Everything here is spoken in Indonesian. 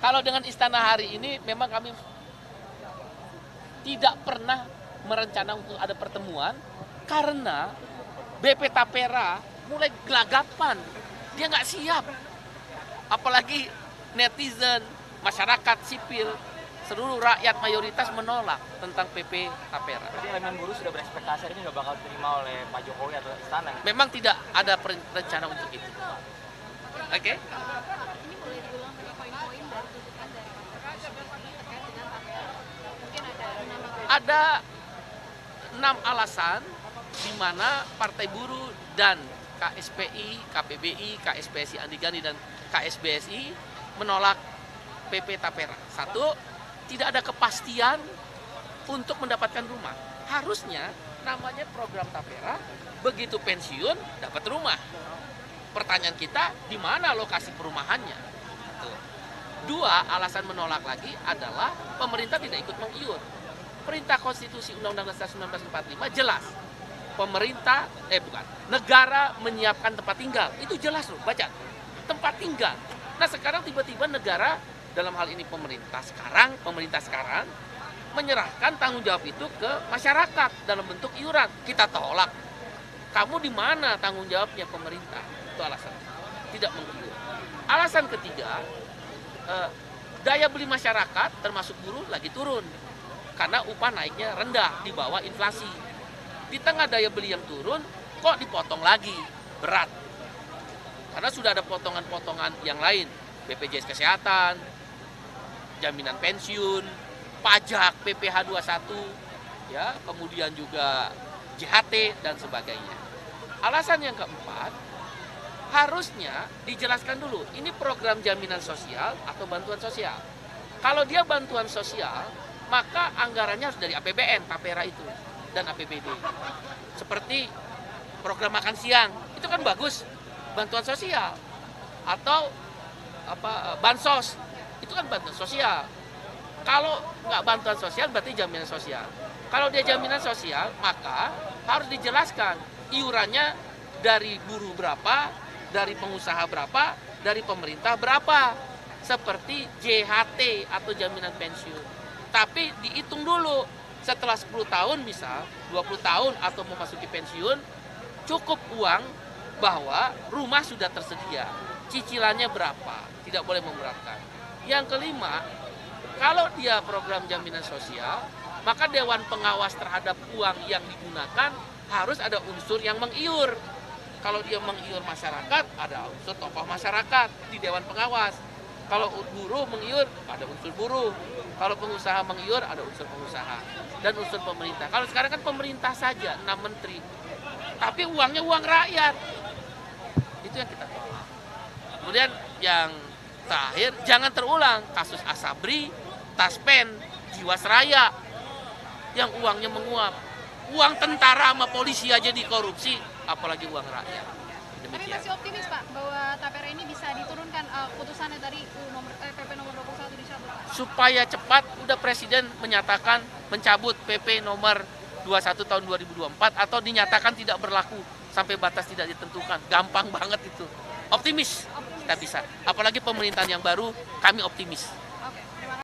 Kalau dengan Istana hari ini memang kami tidak pernah merencana untuk ada pertemuan karena BP Tapera mulai gelagapan, dia nggak siap. Apalagi netizen, masyarakat sipil, seluruh rakyat mayoritas menolak tentang PP Tapera. Berarti elemen buruh sudah berekspektasi ini nggak bakal diterima oleh Pak Jokowi atau Istana? Memang tidak ada rencana untuk itu. Oke? Ini boleh diulang tadi poin-poin dari tuntutan dari Pak terkait dengan Tapera. Mungkin ada nama Ada 6 alasan di mana Partai Buruh dan KSPI, KPBI, KSPSI Andigani dan KSBSI menolak PP Tapera. Satu, tidak ada kepastian untuk mendapatkan rumah. Harusnya namanya program Tapera, begitu pensiun dapat rumah. Pertanyaan kita, di mana lokasi perumahannya? Tuh. Dua, alasan menolak lagi adalah pemerintah tidak ikut mengiur. Perintah Konstitusi Undang-Undang Dasar 1945 jelas. Negara menyiapkan tempat tinggal. Itu jelas loh, baca. Tempat tinggal. Nah sekarang tiba-tiba negara, dalam hal ini pemerintah sekarang, menyerahkan tanggung jawab itu ke masyarakat dalam bentuk iuran. Kita tolak. Kamu di mana tanggung jawabnya pemerintah? Itu alasan. Tidak mengiur. Alasan ketiga, daya beli masyarakat termasuk buruh lagi turun. Karena upah naiknya rendah di bawah inflasi. Di tengah daya beli yang turun, kok dipotong lagi? Berat. Karena sudah ada potongan-potongan yang lain. BPJS Kesehatan, jaminan pensiun, pajak PPh 21, ya, kemudian juga JHT dan sebagainya. Alasan yang keempat, harusnya dijelaskan dulu, ini program jaminan sosial atau bantuan sosial. Kalau dia bantuan sosial, maka anggarannya harus dari APBN, Tapera itu, dan APBD. Seperti program makan siang, itu kan bagus, bantuan sosial. Atau bansos, itu kan bantuan sosial. Kalau nggak bantuan sosial berarti jaminan sosial. Kalau dia jaminan sosial, maka harus dijelaskan iurannya dari buruh berapa, dari pengusaha berapa, dari pemerintah berapa. Seperti JHT atau jaminan pensiun. Tapi dihitung dulu, setelah 10 tahun misal, 20 tahun atau memasuki pensiun, cukup uang bahwa rumah sudah tersedia. Cicilannya berapa, tidak boleh memberatkan. Yang kelima, kalau dia program jaminan sosial, maka Dewan Pengawas terhadap uang yang digunakan harus ada unsur yang mengiur. Kalau dia mengiur masyarakat, ada unsur tokoh masyarakat di Dewan Pengawas. Kalau buruh mengiur, ada unsur buruh. Kalau pengusaha mengiur, ada unsur pengusaha. Dan unsur pemerintah. Kalau sekarang kan pemerintah saja, 6 menteri. Tapi uangnya uang rakyat. Itu yang kita tolak. Kemudian yang terakhir, jangan terulang kasus Asabri, Taspen, Jiwasraya yang uangnya menguap. Uang tentara sama polisi aja dikorupsi, apalagi uang rakyat. Tapi Demikian. masih optimis Pak bahwa Tapera ini bisa diturunkan putusannya tadi PP nomor 21 dicabut. Supaya cepat, udah Presiden menyatakan mencabut PP nomor 21 tahun 2024 atau dinyatakan tidak berlaku sampai batas tidak ditentukan. Gampang banget itu. Optimis kita bisa. Apalagi pemerintahan yang baru, kami optimis.